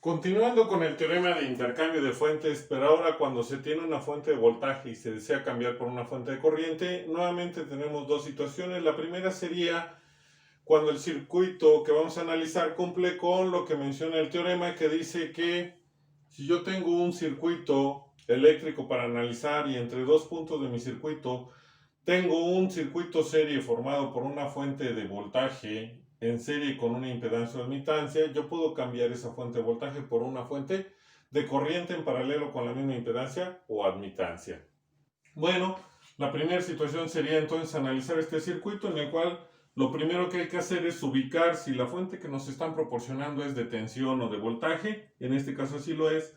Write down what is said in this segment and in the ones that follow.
Continuando con el teorema de intercambio de fuentes, pero ahora cuando se tiene una fuente de voltaje y se desea cambiar por una fuente de corriente, nuevamente tenemos dos situaciones. La primera sería cuando el circuito que vamos a analizar cumple con lo que menciona el teorema, que dice que si yo tengo un circuito eléctrico para analizar y entre dos puntos de mi circuito tengo un circuito serie formado por una fuente de voltaje en serie con una impedancia o admitancia, yo puedo cambiar esa fuente de voltaje por una fuente de corriente en paralelo con la misma impedancia o admitancia. Bueno, la primera situación sería entonces analizar este circuito en el cual lo primero que hay que hacer es ubicar si la fuente que nos están proporcionando es de tensión o de voltaje, en este caso así lo es.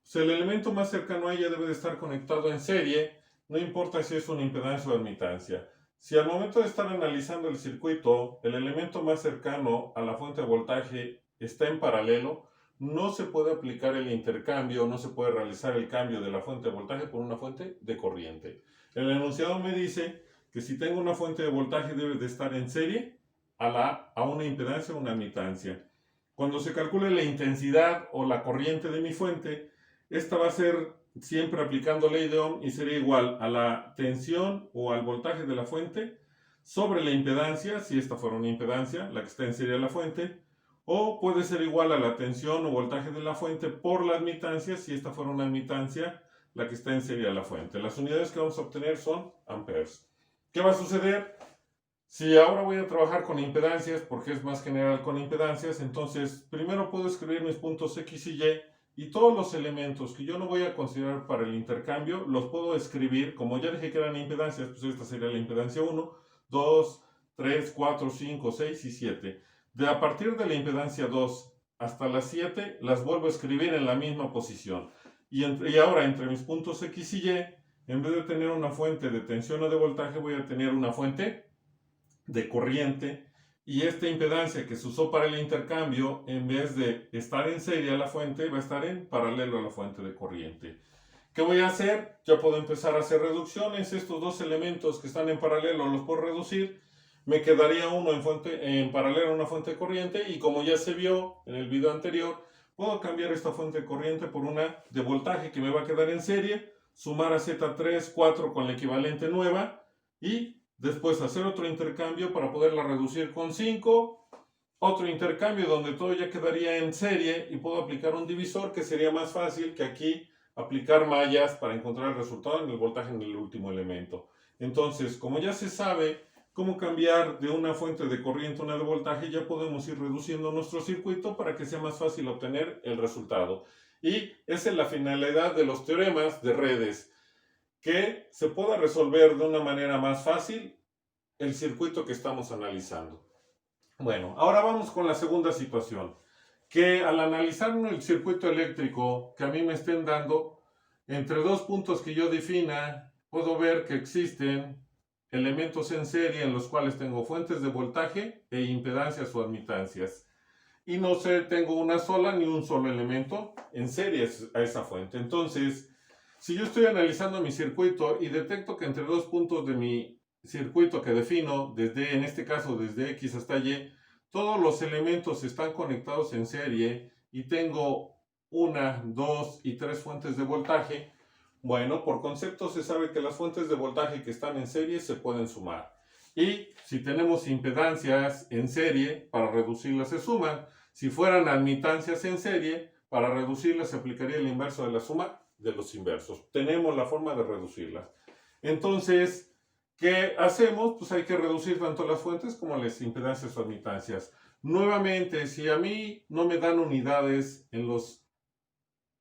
Pues el elemento más cercano a ella debe de estar conectado en serie, no importa si es una impedancia o admitancia. Si al momento de estar analizando el circuito, el elemento más cercano a la fuente de voltaje está en paralelo, no se puede aplicar el intercambio, no se puede realizar el cambio de la fuente de voltaje por una fuente de corriente. El enunciado me dice que si tengo una fuente de voltaje debe de estar en serie a una impedancia o una admitancia. Cuando se calcule la intensidad o la corriente de mi fuente, esta va a ser siempre aplicando ley de Ohm y sería igual a la tensión o al voltaje de la fuente sobre la impedancia, si esta fuera una impedancia, la que está en serie a la fuente, o puede ser igual a la tensión o voltaje de la fuente por la admitancia, si esta fuera una admitancia, la que está en serie a la fuente. Las unidades que vamos a obtener son amperes. ¿Qué va a suceder? Si ahora voy a trabajar con impedancias, porque es más general con impedancias, entonces primero puedo escribir mis puntos X y Y todos los elementos que yo no voy a considerar para el intercambio, los puedo escribir, como ya dije que eran impedancias, pues esta sería la impedancia 1, 2, 3, 4, 5, 6 y 7. A partir de la impedancia 2 hasta la 7, las vuelvo a escribir en la misma posición. Y ahora entre mis puntos X y Y, en vez de tener una fuente de tensión o de voltaje, voy a tener una fuente de corriente, y esta impedancia que se usó para el intercambio, en vez de estar en serie a la fuente, va a estar en paralelo a la fuente de corriente. ¿Qué voy a hacer? Ya puedo empezar a hacer reducciones. Estos dos elementos que están en paralelo los puedo reducir. Me quedaría uno en paralelo a una fuente de corriente, y como ya se vio en el video anterior, puedo cambiar esta fuente de corriente por una de voltaje que me va a quedar en serie, sumar a Z3, 4 con la equivalente nueva, y después hacer otro intercambio para poderla reducir con 5, otro intercambio donde todo ya quedaría en serie y puedo aplicar un divisor, que sería más fácil que aquí aplicar mallas para encontrar el resultado en el voltaje en el último elemento. Entonces, como ya se sabe cómo cambiar de una fuente de corriente a una de voltaje, ya podemos ir reduciendo nuestro circuito para que sea más fácil obtener el resultado. Y esa es la finalidad de los teoremas de redes, que se pueda resolver de una manera más fácil el circuito que estamos analizando. Bueno, ahora vamos con la segunda situación, que al analizar el circuito eléctrico que a mí me estén dando, entre dos puntos que yo defina, puedo ver que existen elementos en serie en los cuales tengo fuentes de voltaje e impedancias o admitancias. Y no sé, tengo una sola ni un solo elemento en serie a esa fuente. Entonces, si yo estoy analizando mi circuito y detecto que entre dos puntos de mi circuito que defino, en este caso desde X hasta Y, todos los elementos están conectados en serie y tengo una, dos y tres fuentes de voltaje, bueno, por concepto se sabe que las fuentes de voltaje que están en serie se pueden sumar. Y si tenemos impedancias en serie, para reducirlas se suman. Si fueran admitancias en serie, para reducirlas se aplicaría el inverso de la suma de los inversos. Tenemos la forma de reducirlas. Entonces, ¿qué hacemos? Pues hay que reducir tanto las fuentes como las impedancias o admitancias. Nuevamente, si a mí no me dan unidades en los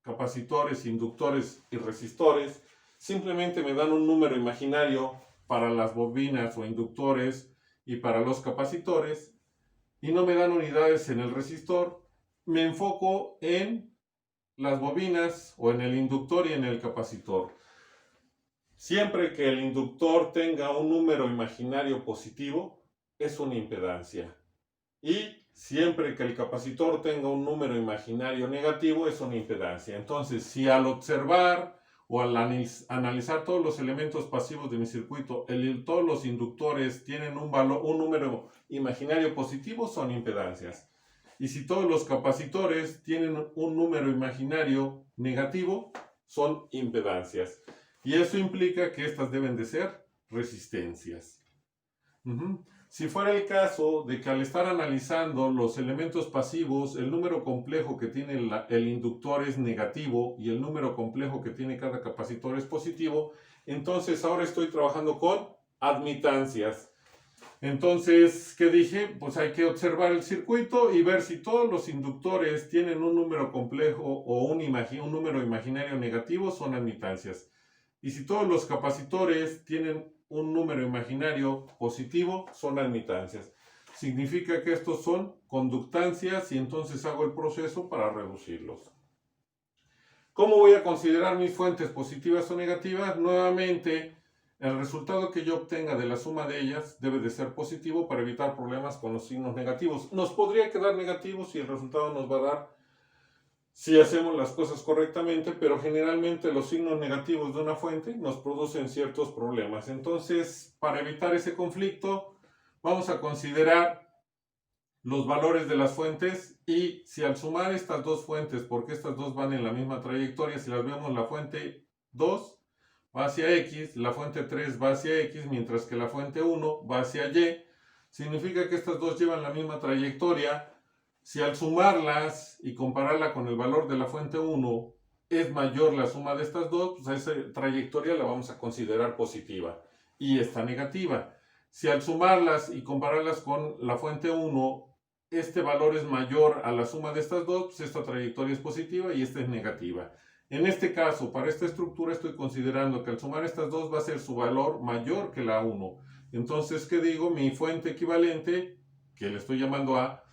capacitores, inductores y resistores, simplemente me dan un número imaginario para las bobinas o inductores y para los capacitores, y no me dan unidades en el resistor, me enfoco en las bobinas o en el inductor y en el capacitor. Siempre que el inductor tenga un número imaginario positivo, es una impedancia. Y siempre que el capacitor tenga un número imaginario negativo, es una impedancia. Entonces, si al observar o al analizar todos los elementos pasivos de mi circuito, todos los inductores tienen un número imaginario positivo, son impedancias. Y si todos los capacitores tienen un número imaginario negativo, son impedancias. Y eso implica que estas deben de ser resistencias. Si fuera el caso de que al estar analizando los elementos pasivos, el número complejo que tiene el inductor es negativo y el número complejo que tiene cada capacitor es positivo, entonces ahora estoy trabajando con admitancias. Entonces, ¿qué dije? Pues hay que observar el circuito y ver si todos los inductores tienen un número complejo o un número imaginario negativo, son admitancias. Y si todos los capacitores tienen un número imaginario positivo, son admitancias. Significa que estos son conductancias y entonces hago el proceso para reducirlos. ¿Cómo voy a considerar mis fuentes positivas o negativas? Nuevamente, el resultado que yo obtenga de la suma de ellas debe de ser positivo para evitar problemas con los signos negativos. Nos podría quedar negativo si el resultado nos va a dar si hacemos las cosas correctamente, pero generalmente los signos negativos de una fuente nos producen ciertos problemas. Entonces, para evitar ese conflicto, vamos a considerar los valores de las fuentes y si al sumar estas dos fuentes, porque estas dos van en la misma trayectoria, si las vemos, la fuente 2 va hacia X, la fuente 3 va hacia X, mientras que la fuente 1 va hacia Y, significa que estas dos llevan la misma trayectoria. Si al sumarlas y compararla con el valor de la fuente 1 es mayor la suma de estas dos, pues a esa trayectoria la vamos a considerar positiva y esta negativa. Si al sumarlas y compararlas con la fuente 1 este valor es mayor a la suma de estas dos, pues esta trayectoria es positiva y esta es negativa. En este caso, para esta estructura estoy considerando que al sumar estas dos va a ser su valor mayor que la 1. Entonces, ¿qué digo? Mi fuente equivalente, que le estoy llamando A,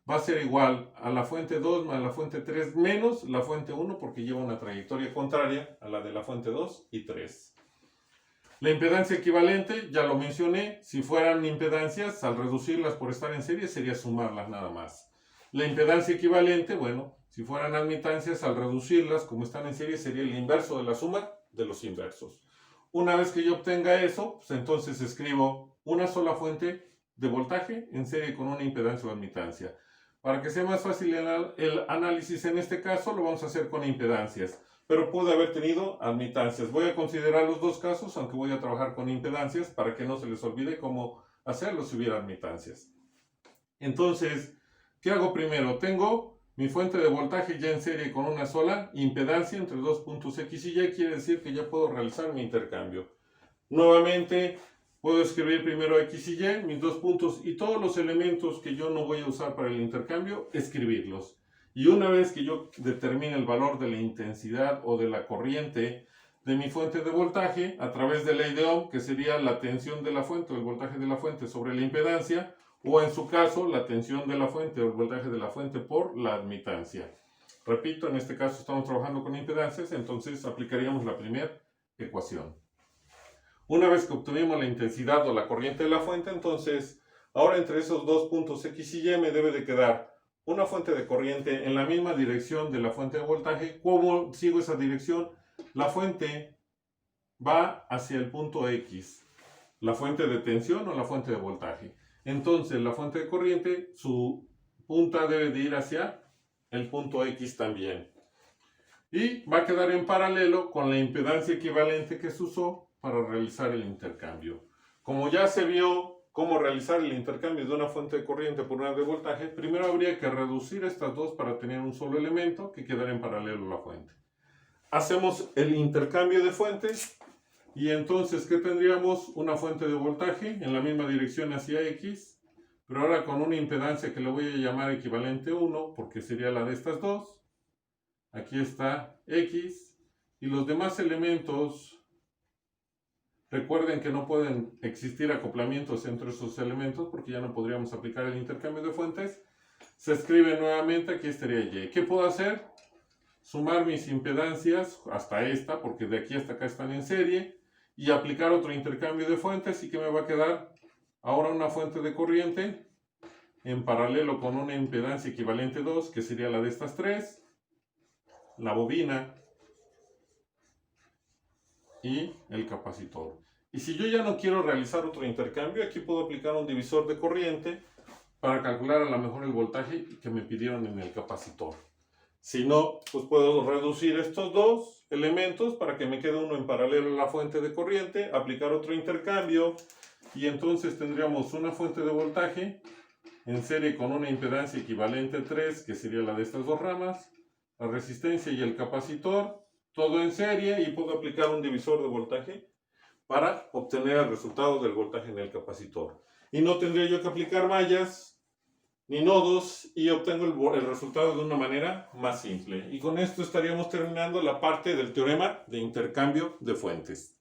va a ser igual a la fuente 2 más la fuente 3 menos la fuente 1 porque lleva una trayectoria contraria a la de la fuente 2 y 3. La impedancia equivalente, ya lo mencioné, si fueran impedancias, al reducirlas por estar en serie sería sumarlas nada más. La impedancia equivalente, bueno, si fueran admitancias, al reducirlas como están en serie sería el inverso de la suma de los inversos. Una vez que yo obtenga eso, pues entonces escribo una sola fuente de voltaje en serie con una impedancia o admitancia. Para que sea más fácil el análisis en este caso, lo vamos a hacer con impedancias. Pero puede haber tenido admitancias. Voy a considerar los dos casos, aunque voy a trabajar con impedancias para que no se les olvide cómo hacerlo si hubiera admitancias. Entonces, ¿qué hago primero? Tengo mi fuente de voltaje ya en serie con una sola impedancia entre dos puntos X y Y, quiere decir que ya puedo realizar mi intercambio. Nuevamente, puedo escribir primero X y Y, mis dos puntos, y todos los elementos que yo no voy a usar para el intercambio, escribirlos. Y una vez que yo determine el valor de la intensidad o de la corriente de mi fuente de voltaje, a través de ley de Ohm, que sería la tensión de la fuente o el voltaje de la fuente sobre la impedancia, o en su caso, la tensión de la fuente o el voltaje de la fuente por la admitancia. Repito, en este caso estamos trabajando con impedancias, entonces aplicaríamos la primera ecuación. Una vez que obtuvimos la intensidad o la corriente de la fuente, entonces, ahora entre esos dos puntos X y Y me debe de quedar una fuente de corriente en la misma dirección de la fuente de voltaje. ¿Cómo sigo esa dirección? La fuente va hacia el punto X, la fuente de tensión o la fuente de voltaje. Entonces, la fuente de corriente, su punta debe de ir hacia el punto X también. Y va a quedar en paralelo con la impedancia equivalente que se usó para realizar el intercambio. Como ya se vio cómo realizar el intercambio de una fuente de corriente por una de voltaje, primero habría que reducir estas dos para tener un solo elemento que quedara en paralelo a la fuente. Hacemos el intercambio de fuentes y entonces, ¿qué tendríamos? Una fuente de voltaje en la misma dirección hacia X, pero ahora con una impedancia que le voy a llamar equivalente 1, porque sería la de estas dos. Aquí está X y los demás elementos. Recuerden que no pueden existir acoplamientos entre esos elementos porque ya no podríamos aplicar el intercambio de fuentes. Se escribe nuevamente, aquí estaría Y. ¿Qué puedo hacer? Sumar mis impedancias hasta esta, porque de aquí hasta acá están en serie, y aplicar otro intercambio de fuentes. ¿Y qué me va a quedar? Ahora una fuente de corriente en paralelo con una impedancia equivalente 2, que sería la de estas tres, la bobina y el capacitor. Y si yo ya no quiero realizar otro intercambio, aquí puedo aplicar un divisor de corriente para calcular a lo mejor el voltaje que me pidieron en el capacitor. Si no, pues puedo reducir estos dos elementos para que me quede uno en paralelo a la fuente de corriente, aplicar otro intercambio y entonces tendríamos una fuente de voltaje en serie con una impedancia equivalente 3, que sería la de estas dos ramas, la resistencia y el capacitor, todo en serie, y puedo aplicar un divisor de voltaje para obtener el resultado del voltaje en el capacitor. Y no tendría yo que aplicar mallas ni nodos y obtengo el resultado de una manera más simple. Y con esto estaríamos terminando la parte del teorema de intercambio de fuentes.